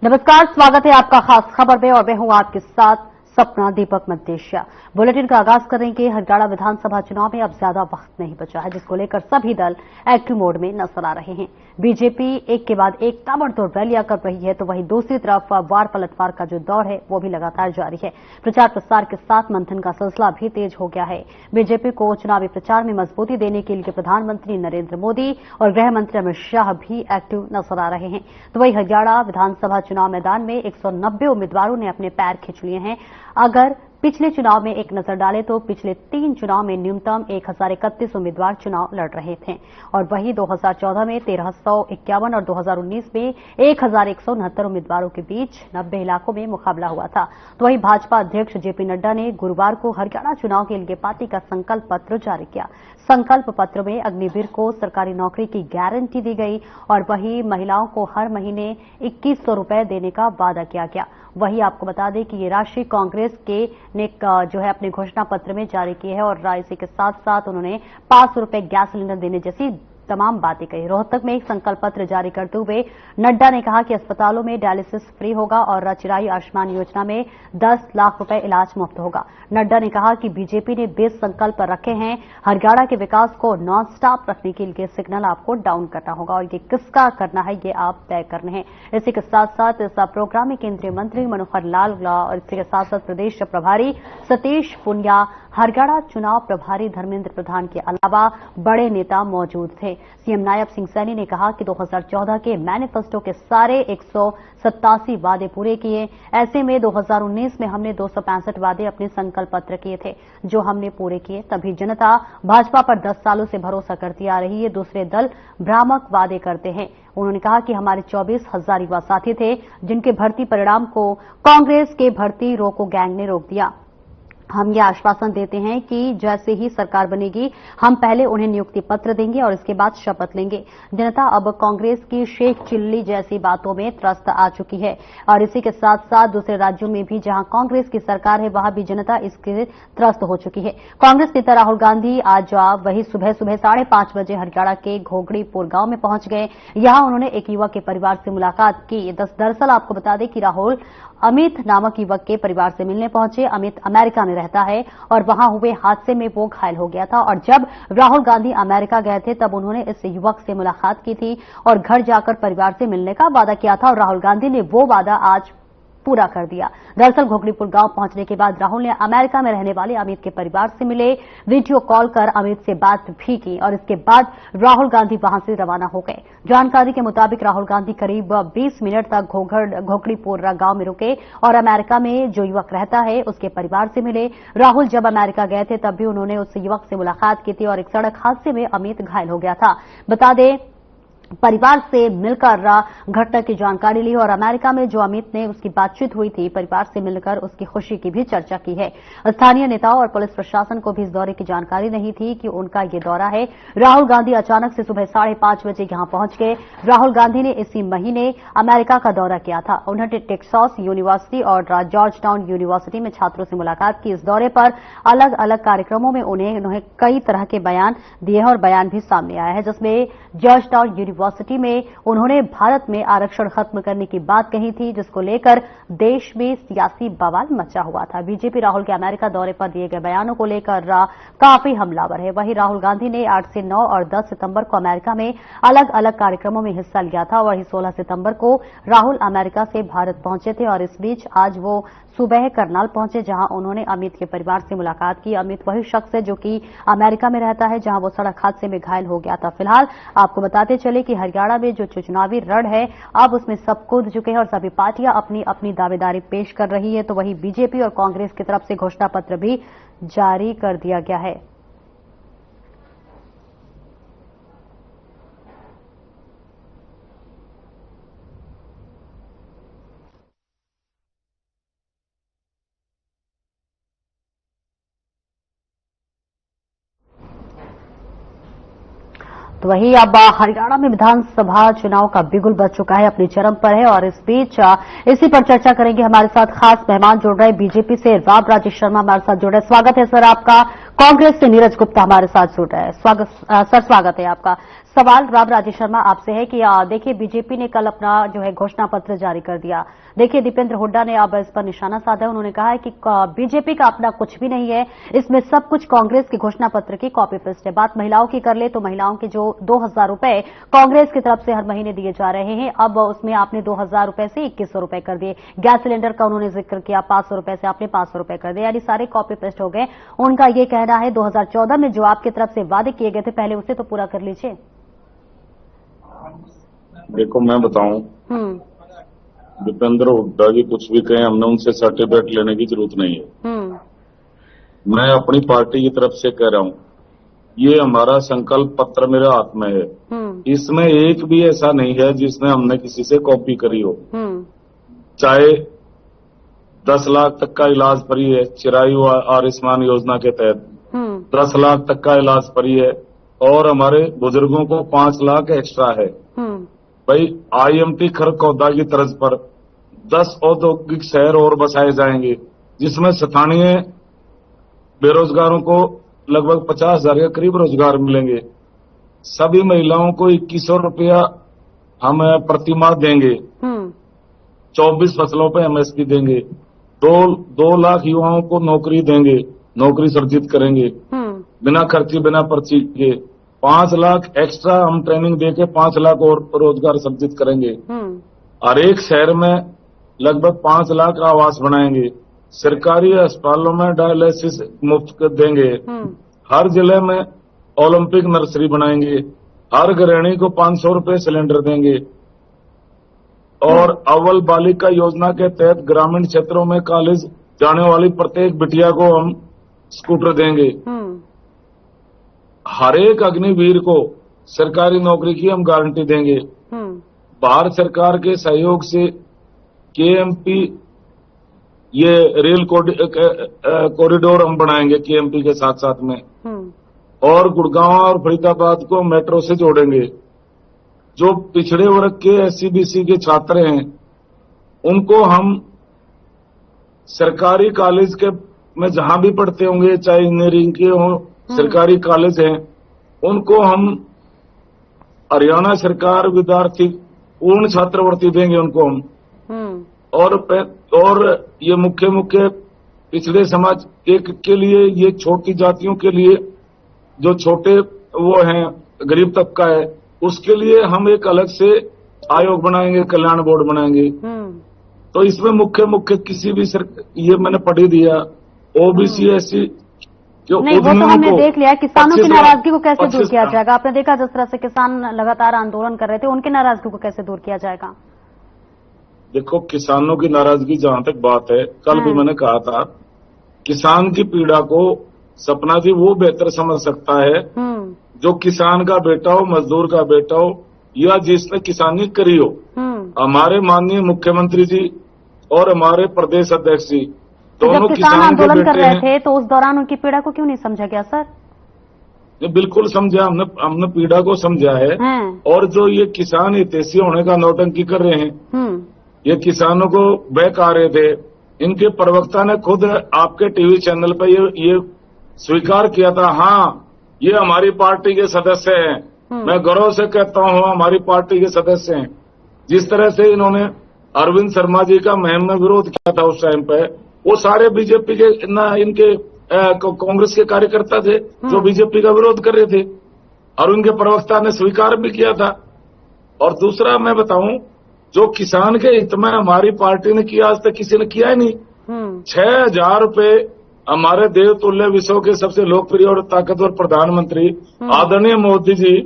नमस्कार, स्वागत है आपका खास खबर में और मैं हूं आपके साथ सपना दीपक मद्देशिया। बुलेटिन का आगाज करेंगे। हरियाणा विधानसभा चुनाव में अब ज्यादा वक्त नहीं बचा है, जिसको लेकर सभी दल एक्टिव मोड में नजर आ रहे हैं। बीजेपी एक के बाद एक ताबड़तोड़ रैलियां कर रही है, तो वहीं दूसरी तरफ वार पलटवार का जो दौर है वो भी लगातार जारी है। प्रचार प्रसार के साथ मंथन का सिलसिला भी तेज हो गया है। बीजेपी को चुनावी प्रचार में मजबूती देने के लिए प्रधानमंत्री नरेंद्र मोदी और गृह मंत्री अमित शाह भी एक्टिव नजर आ रहे हैं। तो वहीं हरियाणा विधानसभा चुनाव मैदान में 190 उम्मीदवारों ने अपने पैर खींच लिए हैं। अगर पिछले चुनाव में एक नजर डालें तो पिछले 3 चुनाव में न्यूनतम 1031 उम्मीदवार चुनाव लड़ रहे थे और वहीं 2014 में 1351 और 2019 में 1169 उम्मीदवारों के बीच 90 इलाकों में मुकाबला हुआ था। तो वहीं भाजपा अध्यक्ष जेपी नड्डा ने गुरुवार को हरियाणा चुनाव के लिए पार्टी का संकल्प पत्र जारी किया। संकल्प पत्र में अग्निवीर को सरकारी नौकरी की गारंटी दी गई और वहीं महिलाओं को हर महीने 2100 रुपए देने का वादा किया गया। वहीं आपको बता दें कि ये राशि कांग्रेस के ने जो है अपने घोषणा पत्र में जारी की है और इसी के साथ साथ उन्होंने 500 रुपए गैस सिलेंडर देने जैसी तमाम बातें कही। रोहतक में एक संकल्प पत्र जारी करते हुए नड्डा ने कहा कि अस्पतालों में डायलिसिस फ्री होगा और चिरायु आयुष्मान योजना में 10 लाख रुपए इलाज मुफ्त होगा। नड्डा ने कहा कि बीजेपी ने 20 संकल्प रखे हैं। हरियाणा के विकास को नॉन स्टॉप रखने के लिए सिग्नल आपको डाउन करना होगा और ये किसका करना है ये आप तय करने हैं। इसी के साथ साथ इस प्रोग्राम में केंद्रीय मंत्री मनोहर लाल और इसी के साथ साथ प्रदेश प्रभारी सतीश पुनिया, हरियाणा चुनाव प्रभारी धर्मेंद्र प्रधान के अलावा बड़े नेता मौजूद थे। सीएम नायब सिंह सैनी ने कहा कि 2014 के मैनिफेस्टो के सारे 187 वादे पूरे किए। ऐसे में 2019 में हमने 265 वादे अपने संकल्प पत्र किए थे, जो हमने पूरे किए। तभी जनता भाजपा पर 10 सालों से भरोसा करती आ रही है। दूसरे दल भ्रामक वादे करते हैं। उन्होंने कहा कि हमारे 24,000 युवा साथी थे, जिनके भर्ती परिणाम को कांग्रेस के भर्ती रोको गैंग ने रोक दिया। हम ये आश्वासन देते हैं कि जैसे ही सरकार बनेगी हम पहले उन्हें नियुक्ति पत्र देंगे और इसके बाद शपथ लेंगे। जनता अब कांग्रेस की शेख चिल्ली जैसी बातों में त्रस्त आ चुकी है और इसी के साथ साथ दूसरे राज्यों में भी जहां कांग्रेस की सरकार है वहां भी जनता इसके त्रस्त हो चुकी है। कांग्रेस नेता राहुल गांधी आज वही सुबह 5:30 बजे हरियाणा के घोगड़ीपुर गांव में पहुंच गए। यहां उन्होंने एक युवक के परिवार से मुलाकात की। दरअसल आपको बता दें कि राहुल अमित नामक युवक के परिवार से मिलने पहुंचे। अमित अमेरिका में रहता है और वहां हुए हादसे में वो घायल हो गया था और जब राहुल गांधी अमेरिका गए थे तब उन्होंने इस युवक से मुलाकात की थी और घर जाकर परिवार से मिलने का वादा किया था और राहुल गांधी ने वो वादा आज पूरा कर दिया। दरअसल घोगड़ीपुर गांव पहुंचने के बाद राहुल ने अमेरिका में रहने वाले अमित के परिवार से मिले, वीडियो कॉल कर अमित से बात भी की और इसके बाद राहुल गांधी वहां से रवाना हो गए। जानकारी के मुताबिक राहुल गांधी करीब 20 मिनट तक घोगड़ीपुर गांव में रुके और अमेरिका में जो युवक रहता है उसके परिवार से मिले। राहुल जब अमेरिका गए थे तब भी उन्होंने उस युवक से मुलाकात की थी और एक सड़क हादसे में अमित घायल हो गया था। बता दें परिवार से मिलकर घटना की जानकारी ली और अमेरिका में जो अमित ने उसकी बातचीत हुई थी, परिवार से मिलकर उसकी खुशी की भी चर्चा की है। स्थानीय नेताओं और पुलिस प्रशासन को भी इस दौरे की जानकारी नहीं थी कि उनका ये दौरा है। राहुल गांधी अचानक से सुबह 5:30 बजे यहां पहुंच गए। राहुल गांधी ने इसी महीने अमेरिका का दौरा किया था। उन्होंने टेक्सास यूनिवर्सिटी और जॉर्ज टाउन यूनिवर्सिटी में छात्रों से मुलाकात की। इस दौरे पर अलग अलग कार्यक्रमों में उन्हें कई तरह के बयान दिए हैं और बयान भी सामने आया है, जिसमें जॉर्ज टाउन यूनिवर्सिटी में उन्होंने भारत में आरक्षण खत्म करने की बात कही थी, जिसको लेकर देश में सियासी बवाल मचा हुआ था। बीजेपी राहुल के अमेरिका दौरे पर दिए गए बयानों को लेकर काफी हमलावर है। वहीं राहुल गांधी ने 8 से 9 और 10 सितंबर को अमेरिका में अलग अलग कार्यक्रमों में हिस्सा लिया था। वहीं 16 सितंबर को राहुल अमेरिका से भारत पहुंचे थे और इस बीच आज वो सुबह करनाल पहुंचे, जहां उन्होंने अमित के परिवार से मुलाकात की। अमित वही शख्स है जो कि अमेरिका में रहता है, जहां वो सड़क हादसे में घायल हो गया था। फिलहाल आपको बताते चले कि हरियाणा में जो चुनावी रण है अब उसमें सब कूद चुके हैं और सभी पार्टियां अपनी अपनी दावेदारी पेश कर रही है। तो वहीं बीजेपी और कांग्रेस की तरफ से घोषणा पत्र भी जारी कर दिया गया है। तो वहीं अब हरियाणा में विधानसभा चुनाव का बिगुल बज चुका है, अपनी चरम पर है और इस बीच इसी पर चर्चा करेंगे। हमारे साथ खास मेहमान जुड़ रहे बीजेपी से राव राजेश शर्मा हमारे साथ जुड़ रहे। स्वागत है सर आपका। कांग्रेस से नीरज गुप्ता हमारे साथ जुड़ रहे हैं। स्वागत है आपका। सवाल राव राजेश शर्मा आपसे है कि देखिए बीजेपी ने कल अपना जो है घोषणा पत्र जारी कर दिया। देखिए दीपेंद्र हुड्डा ने अब इस पर निशाना साधा है। उन्होंने कहा है कि बीजेपी का अपना कुछ भी नहीं है, इसमें सब कुछ कांग्रेस के घोषणा पत्र की कॉपी पेस्ट है। बात महिलाओं की कर ले तो महिलाओं के जो 2,000 रुपए कांग्रेस की तरफ से हर महीने दिए जा रहे हैं, अब उसमें आपने 2,000 रुपए से 2,100 रुपए कर दिए। गैस सिलेंडर का उन्होंने जिक्र किया, 500 रुपए से आपने 500 रुपए कर दिए, यानी सारे कॉपी पेस्ट हो गए। उनका यह कहना है 2014 में जो आपकी तरफ से वादे किए गए थे पहले उसे तो पूरा कर लीजिए। देखो मैं बताऊं, दीपेंद्र हुड्डा जी कुछ भी कहें, हमने उनसे सर्टिफिकेट लेने की जरूरत नहीं है। मैं अपनी पार्टी की तरफ से कह रहा हूं, ये हमारा संकल्प पत्र मेरे हाथ में है। इसमें एक भी ऐसा नहीं है जिसमें हमने किसी से कॉपी करी हो। चाहे 10 लाख तक का इलाज फ्री है चिरायु आयुष्मान योजना के तहत, 10 लाख तक का इलाज फ्री है और हमारे बुजुर्गों को 5 लाख एक्स्ट्रा है। भाई IMT खरकौदा की तर्ज पर 10 औद्योगिक शहर और बसाए जाएंगे जिसमें स्थानीय बेरोजगारों को लगभग 50,000 के करीब रोजगार मिलेंगे। सभी महिलाओं को 2,100 रुपया हम प्रतिमाह देंगे। 24 फसलों पे MSP देंगे। 2 लाख युवाओं को नौकरी देंगे, नौकरी सृजित करेंगे बिना खर्ची बिना पर्ची के। 5 लाख एक्स्ट्रा हम ट्रेनिंग देके 5 लाख और रोजगार सृजित करेंगे। हर एक शहर में लगभग 5 लाख आवास बनाएंगे। सरकारी अस्पतालों में डायलिसिस मुफ्त देंगे। हर जिले में ओलंपिक नर्सरी बनाएंगे। हर गृहिणी को 500 रुपए सिलेंडर देंगे और अव्वल बालिका योजना के तहत ग्रामीण क्षेत्रों में कॉलेज जाने वाली प्रत्येक बिटिया को हम स्कूटर देंगे। हर एक अग्निवीर को सरकारी नौकरी की हम गारंटी देंगे। भारत सरकार के सहयोग से KMP ये रेल कॉरिडोर हम बनाएंगे KMP के साथ साथ में, और गुड़गांव और फरीदाबाद को मेट्रो से जोड़ेंगे। जो पिछड़े वर्ग के SC/BC के छात्र हैं उनको हम सरकारी कॉलेज के में जहां भी पढ़ते होंगे, चाहे इंजीनियरिंग के हों, सरकारी कॉलेज हैं, उनको हम हरियाणा सरकार विद्यार्थी पूर्ण छात्रवृत्ति देंगे उनको हम। और ये मुख्य पिछड़े समाज के लिए, ये छोटी जातियों के लिए, जो छोटे वो हैं गरीब तबका है, उसके लिए हम एक अलग से आयोग बनाएंगे, कल्याण बोर्ड बनाएंगे। तो इसमें मुख्य किसी भी ये मैंने पढ़ी दिया OBC SC नहीं, वो तो हमने देख लिया। किसानों की नाराजगी को कैसे दूर किया जाएगा? आपने देखा जिस तरह से किसान लगातार आंदोलन कर रहे थे, उनकी नाराजगी को कैसे दूर किया जाएगा? देखो किसानों की नाराजगी जहां तक बात है, कल भी मैंने कहा था, किसान की पीड़ा को सपना जी वो बेहतर समझ सकता है जो किसान का बेटा हो, मजदूर का बेटा हो, या जिसने किसानी करी हो। हमारे माननीय मुख्यमंत्री जी और हमारे प्रदेश अध्यक्ष जी दोनों किसान आंदोलन कर रहे थे, तो उस दौरान उनकी पीड़ा को क्यों नहीं समझा गया सर? बिल्कुल समझा, हमने पीड़ा को समझा है। और जो ये किसान हितैषी होने का नौटंकी कर रहे हैं, ये किसानों को बहका रहे थे, इनके प्रवक्ता ने खुद आपके टीवी चैनल पर ये स्वीकार किया था। हाँ, ये हमारी पार्टी के सदस्य हैं। मैं गर्व से कहता हूँ हमारी पार्टी के सदस्य हैं। जिस तरह से इन्होंने अरविंद शर्मा जी का मुहिम में विरोध किया था उस टाइम पे, वो सारे बीजेपी के इनके कांग्रेस के कार्यकर्ता थे जो बीजेपी का विरोध कर रहे थे, और उनके प्रवक्ता ने स्वीकार भी किया था। और दूसरा मैं बताऊं, जो किसान के हित में हमारी पार्टी ने किया, आज तक किसी ने किया ही नहीं। 6,000 रुपए हमारे देवतुल्य विश्व के सबसे लोकप्रिय और ताकतवर प्रधानमंत्री आदरणीय मोदी जी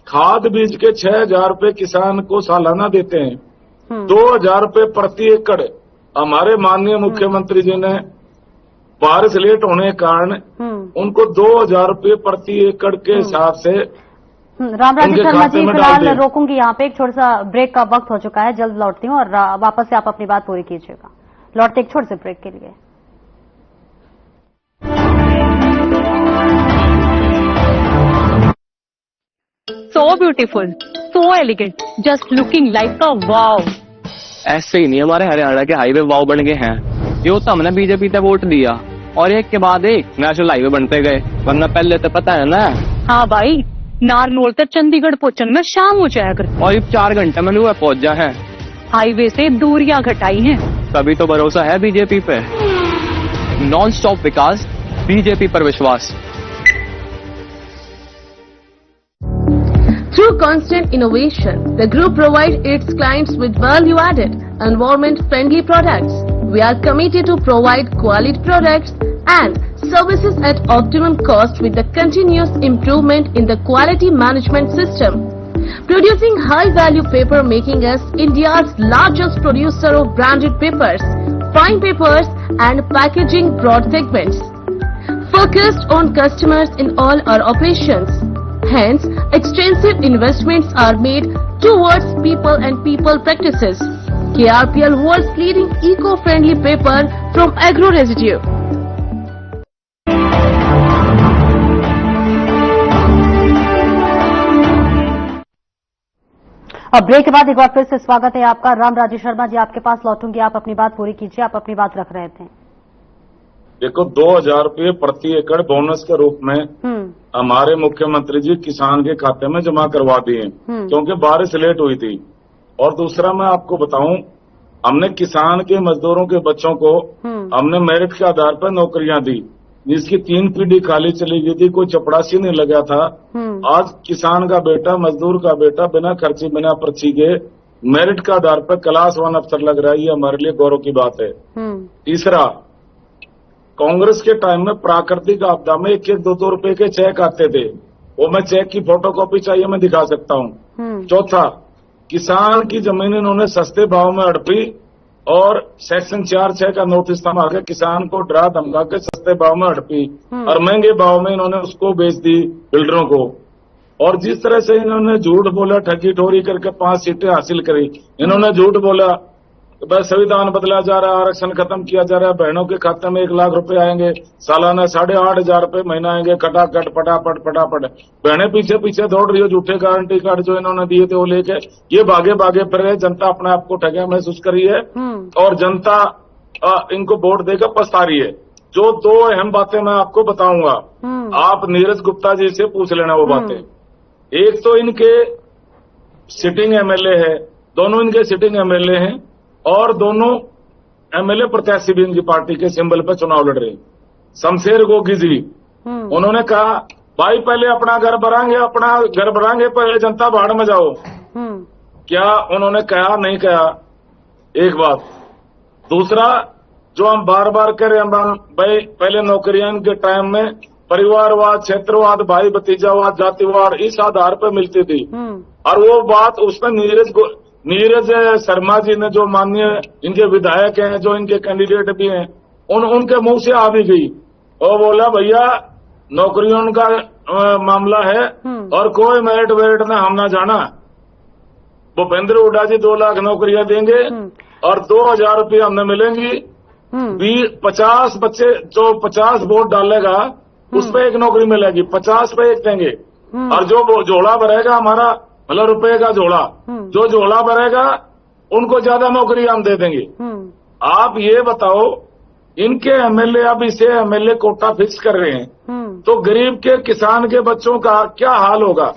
खाद बीज के 6,000 रुपए किसान को सालाना देते हैं। 2,000 रुपए प्रति एकड़ हमारे माननीय मुख्यमंत्री जी ने बारिश लेट होने के कारण उनको 2,000 रुपए प्रति एकड़ के हिसाब से राम राजेश शर्मा जी फिलहाल रोकूंगी यहाँ पे। एक छोटा सा ब्रेक का वक्त हो चुका है, जल्द लौटती हूँ और वापस से आप अपनी बात पूरी कीजिएगा। लौटते एक छोटे से ब्रेक के लिए। so beautiful, so elegant, just looking like a wow. ऐसे ही नहीं हमारे हरियाणा के हाईवे वाव बन गए हैं। ये तो हमने बीजेपी पे वोट दिया और एक के बाद एक नेशनल हाईवे बनते गए, वरना पहले तो पता है ना। हाँ भाई, नारनौल तक चंडीगढ़ पहुंचने में शाम हो जाया कर, और 4 घंटे में लोग पहुंच जा है। हाईवे से दूरियां घटाई हैं। तभी तो भरोसा है बीजेपी पे। नॉन स्टॉप विकास, बीजेपी पर विश्वास। Through constant innovation, the group provides its clients with value-added, environment-friendly products. We are committed to provide quality products and services at optimum cost with the continuous improvement in the quality management system. Producing high-value paper making us India's largest producer of branded papers, fine papers and packaging broad segments. Focused on customers in all our operations. Hence, extensive investments are made towards people and people practices. KRPL world's leading eco-friendly paper from agro residue. अब break के बाद एक बार फिर से स्वागत है आपका। राम राजेश शर्मा जी, आपके पास लौटूंगी, आप अपनी बात पूरी कीजिए। आप अपनी बात रख रहे थे। देखो, 2000 रुपये प्रति एकड़ बोनस के रूप में हमारे मुख्यमंत्री जी किसान के खाते में जमा करवा दिए, क्योंकि बारिश लेट हुई थी। और दूसरा मैं आपको बताऊं, हमने किसान के मजदूरों के बच्चों को हमने मेरिट के आधार पर नौकरियां दी, जिसकी 3 पीढ़ी खाली चली गई थी, कोई चपड़ासी नहीं लगा था। आज किसान का बेटा, मजदूर का बेटा बिना खर्ची बिना पर्ची के मेरिट के आधार पर क्लास 1 अफसर लग रहा है। ये हमारे लिए गौरव की बात है। तीसरा, कांग्रेस के टाइम में प्राकृतिक आपदा में 1-2 रुपए के चेक आते थे, वो मैं चेक की फोटोकॉपी चाहिए मैं दिखा सकता हूँ। चौथा, किसान की जमीन इन्होंने सस्ते भाव में हड़पी और सेक्शन 4(6) का नोटिस थमा के किसान को डरा धमका के सस्ते भाव में हड़पी और महंगे भाव में इन्होंने उसको बेच दी बिल्डरों को। और जिस तरह से इन्होंने झूठ बोला, ठगी ठोरी करके 5 सीटें हासिल करी, इन्होंने झूठ बोला बस संविधान बदला जा रहा है, आरक्षण खत्म किया जा रहा है, बहनों के खाते में 1 लाख रुपए आएंगे, सालाना 8,500 रुपए महीना आएंगे, खटाखट फटाफट फटाफट। बहनें पीछे पीछे दौड़ रही हो, झूठे गारंटी कार्ड जो इन्होंने दिए थे वो लेके ये भागे भागे फिर रहे। जनता अपने आप को ठगा महसूस करी है और जनता इनको वोट देकर पछता रही है। जो 2 अहम बातें मैं आपको बताऊंगा, आप नीरज गुप्ता जी से पूछ लेना वो बातें। एक तो इनके सिटिंग एमएलए है, दोनों इनके सिटिंग एमएलए हैं और दोनों एमएलए प्रत्याशी भी इनकी पार्टी के सिंबल पर चुनाव लड़ रहे हैं। शमशेर गोगी जी, उन्होंने कहा भाई पहले अपना घर बनाएंगे, पहले जनता बाढ़ में जाओ। क्या उन्होंने कहा? नहीं कहा। एक बात। दूसरा, जो हम बार बार कह रहे हैं, भाई पहले नौकरियां के टाइम में परिवारवाद, क्षेत्रवाद, भाई भतीजावाद, जातिवाद इस आधार पर मिलती थी और वो बात उसमें नीरज शर्मा जी ने, जो माननीय इनके विधायक हैं, जो इनके कैंडिडेट भी हैं, उनके मुंह से आ भी गई। और बोला भैया नौकरियों का मामला है और कोई मेरिट वेरिट ना हम ना जाना। भूपेंद्र हुड्डा जी 2 लाख नौकरियां देंगे और 2,000 रुपये हमें मिलेंगी। 50 बच्चे, जो 50 वोट डालेगा उस पर 1 नौकरी मिलेगी, 50 पे 1 देंगे। और जो झोला भरेगा हमारा, मतलब रुपए का झोला, जो झोला भरेगा उनको ज्यादा नौकरी हम दे देंगे। आप ये बताओ, इनके एमएलए अब इसे एमएलए कोटा फिक्स कर रहे हैं, तो गरीब के किसान के बच्चों का क्या हाल होगा?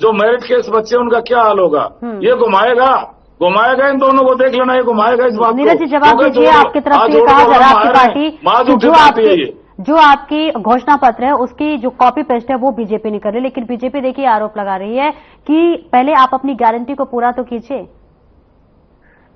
जो मेरिट के इस बच्चे, उनका क्या हाल होगा? ये घुमाएगा इन दोनों को, देख लेना, ये घुमाएगा इस बात को। नीरज जी जवाब दीजिए, आपकी तरफ से कहा जा रहा है आपकी पार्टी जो आपकी घोषणा पत्र है उसकी जो कॉपी पेस्ट है वो बीजेपी ने कर रही है, लेकिन बीजेपी देखिए आरोप लगा रही है कि पहले आप अपनी गारंटी को पूरा तो कीजिए।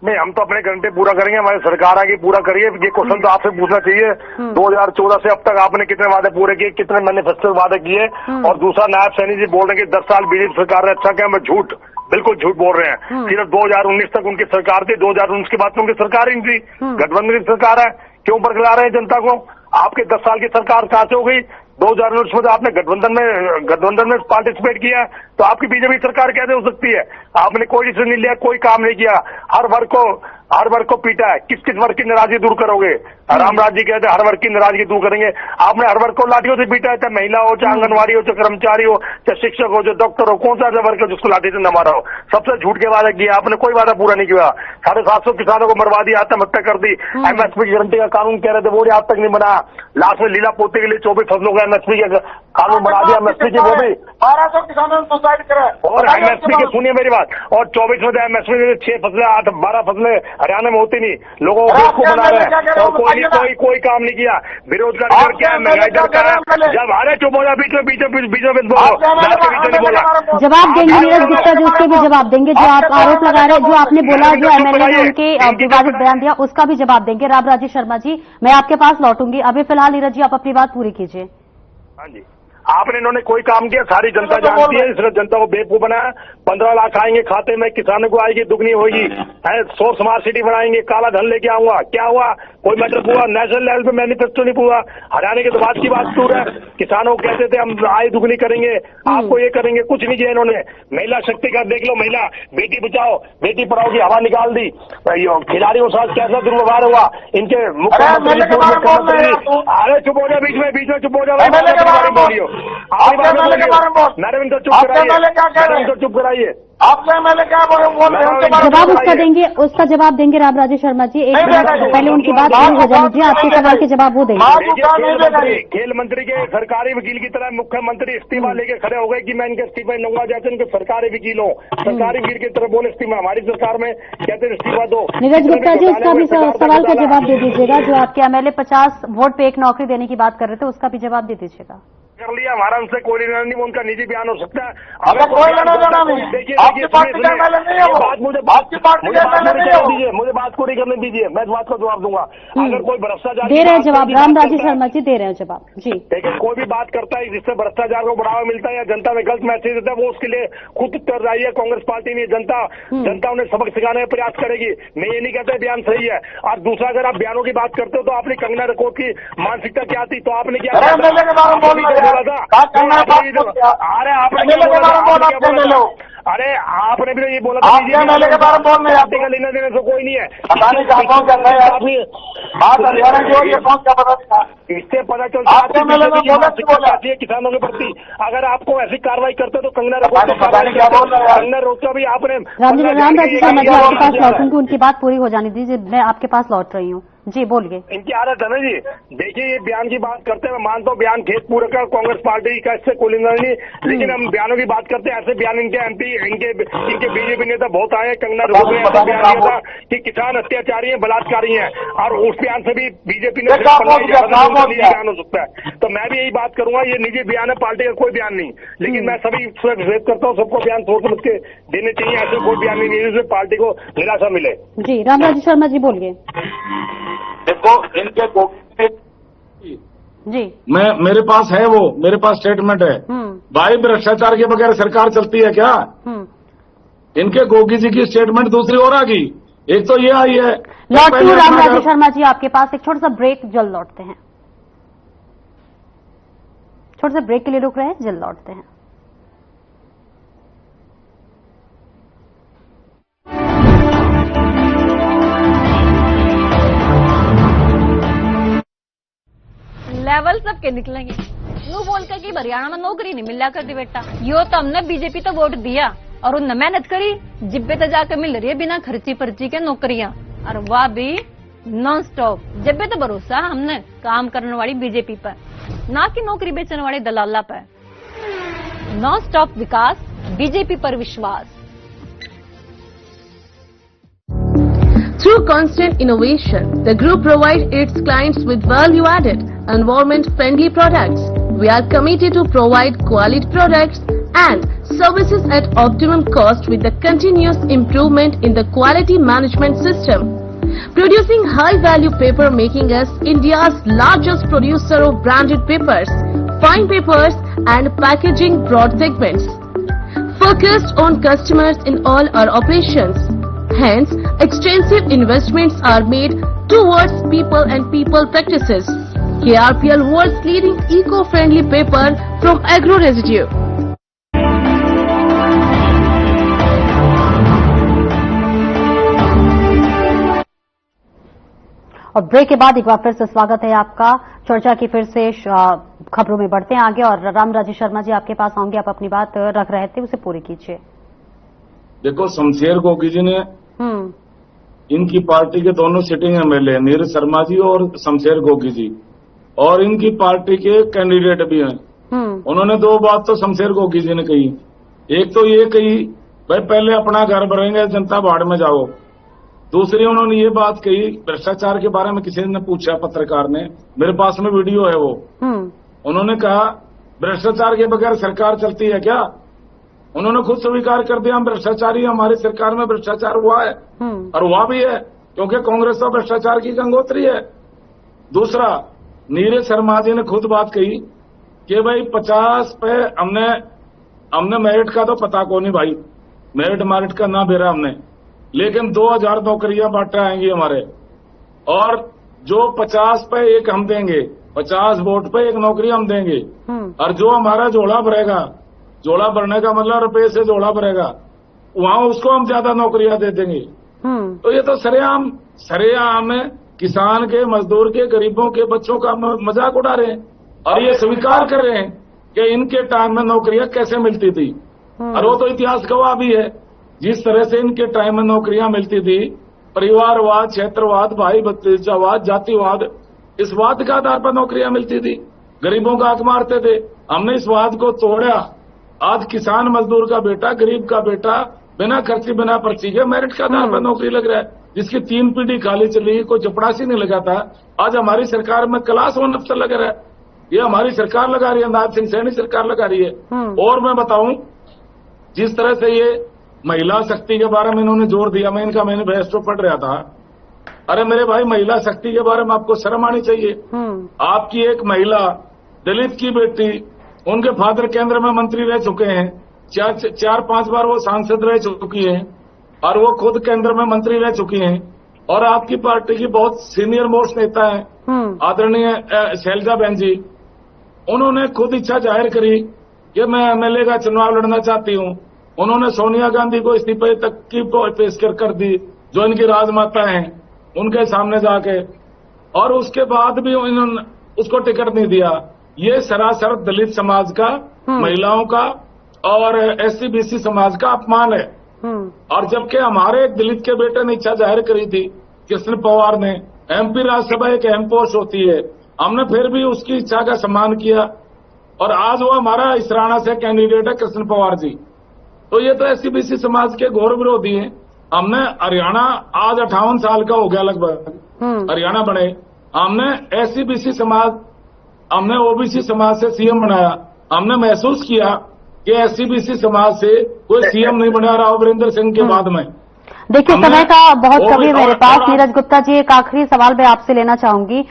नहीं, हम तो अपने गारंटी पूरा करेंगे, हमारी सरकार आगे पूरा करिए। ये क्वेश्चन तो आपसे पूछना चाहिए, 2014 से अब तक आपने कितने वादे पूरे किए, कितने मैनिफेस्टो वादे किए? और दूसरा, नायब सैनी जी बोल रहे हैं कि 10 साल बीजेपी सरकार ने अच्छा किया, मैं झूठ, बिल्कुल झूठ बोल रहे हैं। सिर्फ 2019 तक उनकी सरकार थी, 2019 के बाद तो उनकी सरकार ही नहीं थी, गठबंधन की सरकार है। क्यों बरगला रहे हैं जनता को? आपके 10 साल की सरकार कहां से हो गई? 2019 में तो आपने गठबंधन में पार्टिसिपेट किया, तो आपकी बीजेपी सरकार कैसे हो सकती है? आपने कोई डिसीजन नहीं लिया, कोई काम नहीं किया, हर वर्ग को हर वर्ग को पीटा है, किस किस वर्ग की नाराजगी दूर करोगे? रामराज जी कहते हैं हर वर्ग की नाराजगी दूर करेंगे। आपने हर वर्ग को लाठियों से पीटा है, चाहे महिला हो, चाहे आंगनवाड़ी हो, चाहे कर्मचारी हो, चाहे शिक्षक हो, चाहे डॉक्टर हो, कौन सा ऐसा वर्ग है जिसको लाठी से न मारा हो? सबसे झूठ के वादा किया आपने, कोई वादा पूरा नहीं किया। 750 किसानों को मरवा दिया, आत्महत्या कर दी। एमएसपी की गारंटी का कानून कह रहे थे, वो आज तक नहीं बना। लास्ट में लीला पोते के लिए 24 फसलों का एमएसपी का कानून बना दिया, एमएसपी की वो भी 1200 किसानों ने सुसाइड करा। और एमएसपी की सुनिए मेरी बात, और 24 में एमएसपी में 6 फसलें 8 12 फसलें हरियाणा में होती नहीं, लोगों को बेवकूफ बना रहे हैं और कोई काम नहीं किया। बेरोजगारी दर क्या है, महंगाई दर क्या है? जब हारे चुप हो जाओ, बीच में बोलो, नहीं बोला। जवाब देंगे नीरज गुप्ता जी, उसके भी जवाब देंगे। जो आप आरोप लगा रहे हैं, जो आपने बोला, जो एमएलए ने उनके विवादित बयान दिया, उसका भी जवाब देंगे। रामराजी शर्मा जी, मैं आपके पास लौटूंगी। अभी फिलहाल नीरज जी आप अपनी बात पूरी कीजिए। हाँ जी, आपने इन्होंने कोई काम किया, सारी जनता जानती है, इसने जनता को बेवकूफ बनाया। 15 लाख आएंगे खाते में, किसानों को आएगी दुगनी होगी। सोर्स स्मार्ट सिटी बनाएंगे, काला धन लेके आऊंगा, क्या हुआ? कोई मैटर पूरा नेशनल लेवल पे मैनिफेस्टो नहीं पूरा। हरियाणा के तो बात की बात पूरा है। किसानों को कहते थे हम आय दुगनी करेंगे, आपको ये करेंगे, कुछ नहीं किया इन्होंने। महिला शक्ति का देख लो, महिला बेटी बचाओ बेटी पढ़ाओ की हवा निकाल दी। खिलाड़ियों के साथ कैसा दुर्व्यवहार हुआ इनके मुख्यमंत्री। अरे चुप हो जाओ, बीच में चुप हो जाओ, बोलियो मैडम इनको चुप कराइए, मैडम इनको चुप कराइए। आपके एमएलए क्या बोल रहे हैं? जवाब उसका जवाब देंगे रामराजी शर्मा जी। एक मिनट पहले उनकी बात पूरी हो जाने दीजिए, आपके सवाल के जवाब वो देंगे। खेल मंत्री के सरकारी वकील की तरह मुख्यमंत्री इस्तीफा लेके खड़े हो गए कि मैं इनके इस्तीफा लूंगा, जैसे उनके सरकारी वकील हो। सरकारी वकील की तरह बोले इस्तीफा, हमारी सरकार में कहते हैं इस्तीफा दो। नीरज गुप्ता जी, उसका भी सवाल का जवाब दे दीजिएगा। जो आपके एमएलए 50 वोट पे एक नौकरी देने की बात कर रहे थे, उसका भी जवाब दे दीजिएगा। कर लिया, हमारा उनसे कोई लेना नहीं, वो उनका निजी बयान हो सकता है। हमें कोई लेना देना नहीं। देखिए आपकी पार्टी का एमएलए नहीं है वो। आपकी पार्टी का एमएलए नहीं है वो। मुझे बात पूरी करने दीजिए, मैं इस बात का जवाब दूंगा। अगर कोई भ्रष्टाचार दे रहे हैं जवाब, रामराजी शर्मा जी दे रहे हैं जवाब जी। लेकिन कोई भी बात करता है जिससे भ्रष्टाचार को बढ़ावा मिलता है या जनता में गलत मैसेज देता है, वो उसके लिए खुद कर रही है। कांग्रेस पार्टी में जनता उन्हें सबक सिखाने का प्रयास करेगी। मैं ये नहीं कहता बयान सही है। और दूसरा, अगर आप बयानों की बात करते हो तो आपने कंगना रनौत की मानसिकता क्या थी, तो आपने क्या बोला था? अरे आपने भी तो ये बोला था, एमएलए के बारे में बोल रहे पार्टी का लेना देने से कोई नहीं है। बताने का कौन कर रहे हैं? बात हरियाणा की हो, ये कौन क्या पता? इससे पता चलता है किसानों के प्रति। अगर आपको ऐसी कार्रवाई करते तो कंगना क्या बोल रहे हैं? कंगना रनौत का भी आपने। रामराजी शर्मा जी आपके पास लौटूंगी, उनकी बात पूरी हो जाने दीजिए। मैं आपके पास लौट रही हूँ जी, बोलिए। इनकी आदत है ना जी। देखिए ये बयान की बात करते हैं, मैं मानता हूँ बयान खेत पूरा का कांग्रेस पार्टी का, इससे कोई लेना नहीं। लेकिन हम बयानों की बात करते हैं, ऐसे बयान इनके एमपी इनके बीजेपी नेता बहुत आए। कंगना रनौत ने ऐसा बयान दिया था कि किसान अत्याचारी हैं, बलात्कारी हैं, और उस बयान से भी बीजेपी ने बयान हो सकता है। तो मैं भी यही बात करूंगा, ये निजी बयान है, पार्टी का कोई बयान नहीं। लेकिन मैं सभी विरोध करता हूँ, सबको बयान सोच समझ के देने चाहिए। ऐसे कोई बयान नहीं जिससे पार्टी को निराशा मिले। जी रामराजी शर्मा जी बोलिए। देखो इनके जी, मेरे पास है, वो मेरे पास स्टेटमेंट है। भाई भ्रष्टाचार के बगैर सरकार चलती है क्या? इनके गोगी जी की स्टेटमेंट दूसरी और आ गई। एक तो ये आई है। लौटती हूँ रामराजी शर्मा जी आपके पास। एक छोटा सा ब्रेक, जल्द लौटते हैं। छोटे से ब्रेक के लिए रुक रहे हैं, जल्द लौटते हैं। लेवल सबके निकलेंगे। यूं बोलकर कि हरियाणा में नौकरी नहीं मिला करती बेटा, यो तो हमने बीजेपी तो वोट दिया और उनने मेहनत करी, जिब्बे तो जाकर मिल रही है बिना खर्ची पर्ची के नौकरियां, और वह भी नॉन स्टॉप। जब्बे तो भरोसा हमने काम करने वाली बीजेपी पर, ना कि नौकरी बेचने वाले दलाला पर। नॉन स्टॉप विकास, बीजेपी पर विश्वास। Through constant innovation, the group provides its clients with value-added, environment-friendly products. We are committed to provide quality products and services at optimum cost with the continuous improvement in the quality management system. Producing high-value paper making us India's largest producer of branded papers, fine papers and packaging broad segments. Focused on customers in all our operations. Hence, extensive investments are made towards people and people practices. KRPL world's leading eco-friendly paper from agro residue. और break के बाद एक बार फिर से स्वागत है आपका। चर्चा की फिर से खबरों में बढ़ते हैं आगे और रामराजी शर्मा जी आपके पास आएंगे। आप अपनी बात रख रहे थे, उसे पूरी कीजिए। देखो, शमशेर गोगी जी ने इनकी पार्टी के दोनों सिटिंग एमएलए नीरज शर्मा जी और शमशेर गोगी जी, और इनकी पार्टी के कैंडिडेट भी हैं। उन्होंने दो बात तो शमशेर गोगी जी ने कही। एक तो ये कही, भाई पहले अपना घर भरेंगे, जनता बाढ़ में जाओ। दूसरी उन्होंने ये बात कही, भ्रष्टाचार के बारे में किसी ने पूछा, पत्रकार ने, मेरे पास में वीडियो है वो। उन्होंने कहा भ्रष्टाचार के बगैर सरकार चलती है क्या? उन्होंने खुद स्वीकार कर दिया, हम भ्रष्टाचारी, हमारी सरकार में भ्रष्टाचार हुआ है और हुआ भी है, क्योंकि कांग्रेस तो भ्रष्टाचार की गंगोत्री है। दूसरा, नीरज शर्मा जी ने खुद बात कही कि भाई 50 पे हमने मेरिट का तो पता को नहीं भाई, मेरिट का ना बेरा हमने, लेकिन 2000 नौकरियां बांटे आएंगी हमारे, और जो 50 पे एक हम देंगे, 50 वोट पे एक नौकरी हम देंगे, और जो हमारा झोला भरेगा, झोला भरने का मतलब रुपये से झोला भरेगा, वहां उसको हम ज्यादा नौकरियां दे देंगे। तो ये तो सरेआम है, किसान के, मजदूर के, गरीबों के बच्चों का मजाक उड़ा रहे हैं और ये स्वीकार कर रहे हैं कि इनके टाइम में नौकरियां कैसे मिलती थी। और वो तो इतिहास गवाह भी है, जिस तरह से इनके टाइम में नौकरियां मिलती थी, परिवारवाद, क्षेत्रवाद, भाई भतीजावाद, जातिवाद, इस वाद के आधार पर नौकरियां मिलती थी, गरीबों का हक मारते थे। हमने इस वाद को तोड़ा। आज किसान मजदूर का बेटा, गरीब का बेटा बिना खर्ची, बिना पर्ची के मेरिट के आधार पर नौकरी लग रहा है, जिसकी 3 पीढ़ी खाली चली, कोई चपड़ासी नहीं लगा था। आज हमारी सरकार में क्लास 1 अफसर लग रहा है, ये हमारी सरकार लगा रही है, नाथ सिंह सैनी सरकार लगा रही है। और मैं बताऊं, जिस तरह से ये महिला शक्ति के बारे में इन्होंने जोर दिया, मैं इनका मैनिफेस्टो पढ़ रहा था। अरे मेरे भाई, महिला शक्ति के बारे में आपको शर्म आनी चाहिए। आपकी एक महिला, दलित की बेटी, उनके फादर केंद्र में मंत्री रह चुके हैं, 4-5 बार वो सांसद रह चुकी हैं, और वो खुद केंद्र में मंत्री रह चुकी हैं, और आपकी पार्टी की बहुत सीनियर मोस्ट नेता है आदरणीय शैलजा बहन जी, उन्होंने खुद इच्छा जाहिर करी कि मैं एमएलए का चुनाव लड़ना चाहती हूं। उन्होंने सोनिया गांधी को इस्तीफे तक की पेश कर दी, जो इनकी राजमाता हैं, उनके सामने जाके, और उसके बाद भी इन्होंने उसको टिकट नहीं दिया। ये सरासर दलित समाज का, महिलाओं का और SC-BC समाज का अपमान है। और जबकि हमारे एक दलित के बेटे ने इच्छा जाहिर करी थी, कृष्ण पवार ने, MP राज्यसभा एक अहम पोस्ट होती है, हमने फिर भी उसकी इच्छा का सम्मान किया, और आज वो हमारा इसराना से कैंडिडेट है कृष्ण पवार जी। तो ये तो SC-BC समाज के घोर विरोधी हैं। हमने हरियाणा, आज 58 साल का हो गया लगभग हरियाणा बने, हमने SC-BC समाज, हमने OBC समाज से CM बनाया। हमने महसूस किया कि SC-BC समाज से कोई CM नहीं बना रहा वीरेंद्र सिंह के बाद में। देखिए, समय का बहुत कमी है मेरे पास। नीरज गुप्ता जी, एक आखिरी सवाल मैं आपसे लेना चाहूंगी।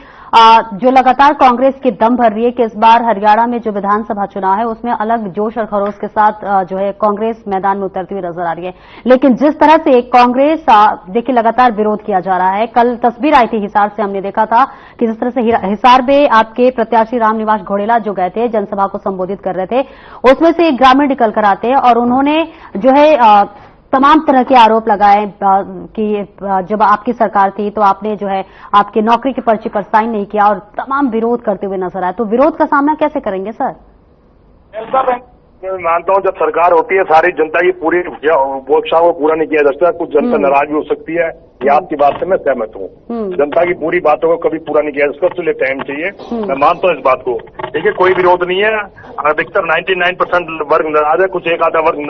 जो लगातार कांग्रेस की दम भर रही है कि इस बार हरियाणा में जो विधानसभा चुनाव है उसमें अलग जोश और खरोश के साथ जो है कांग्रेस मैदान में उतरती हुई नजर आ रही है, लेकिन जिस तरह से कांग्रेस देखिए लगातार विरोध किया जा रहा है। कल तस्वीर आई थी हिसार से, हमने देखा था कि जिस तरह से हिसार में आपके प्रत्याशी रामनिवास घोड़ेला जो गए थे, जनसभा को संबोधित कर रहे थे, उसमें से एक ग्रामीण निकल कर आते हैं और उन्होंने जो है तमाम तरह के आरोप लगाए कि जब आपकी सरकार थी तो आपने जो है आपकी नौकरी की पर्ची पर साइन नहीं किया, और तमाम विरोध करते हुए नजर आए। तो विरोध का सामना कैसे करेंगे सर? मैं मानता हूं, जब सरकार होती है, सारी जनता की पूरी अपेक्षाओं को पूरा नहीं किया जा सकता। कुछ जनता नाराज भी हो सकती है, ये आपकी बात से मैं सहमत हूँ। जनता की पूरी बातों को कभी पूरा नहीं किया जा सकता, उसके लिए टाइम चाहिए। मैं मानता हूँ इस बात को। देखिए, कोई विरोध नहीं है, अधिकतर 99% वर्ग नाराज है, कुछ एक आधा वर्ग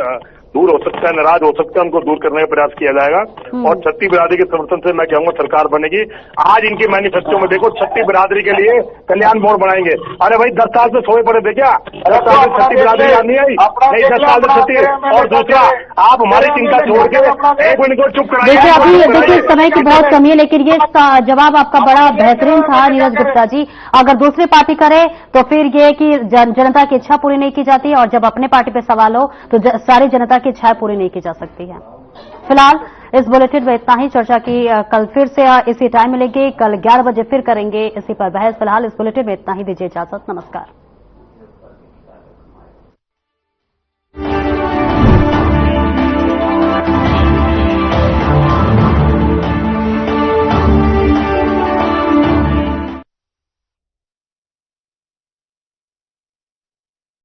दूर हो सकता है, नाराज हो सकता है, उनको दूर करने का प्रयास किया जाएगा। और छत्ती बिरादरी के समर्थन से मैं कहूंगा सरकार बनेगी। आज इनके मैनिफेस्टो में देखो, छत्ती बिरादरी के लिए कल्याण बोर्ड बनाएंगे। अरे भाई, 10 साल से सोए पड़े थे क्या? 10 साल से छत्ती बिरादरी नहीं आई, नहीं 10 साल से छत्ती। और दूसरा, आप हमारी चिंता छोड़ के एक मिनट को चुप कराइए। देखिए, अभी देखिए समय की बहुत कमी है, लेकिन ये जवाब आपका बड़ा बेहतरीन था नीरज गुप्ता जी। अगर दूसरी पार्टी करे तो फिर ये कि जनता की इच्छा पूरी नहीं की जाती, और जब अपने पार्टी पे सवाल हो तो सारी जनता की इच्छाएं पूरी नहीं की जा सकती है। फिलहाल इस बुलेटिन में इतना ही। चर्चा की कल फिर से इसी टाइम मिलेंगे, कल 11 बजे फिर करेंगे इसी पर बहस। फिलहाल इस बुलेटिन में इतना ही, दीजिए इजाजत, नमस्कार।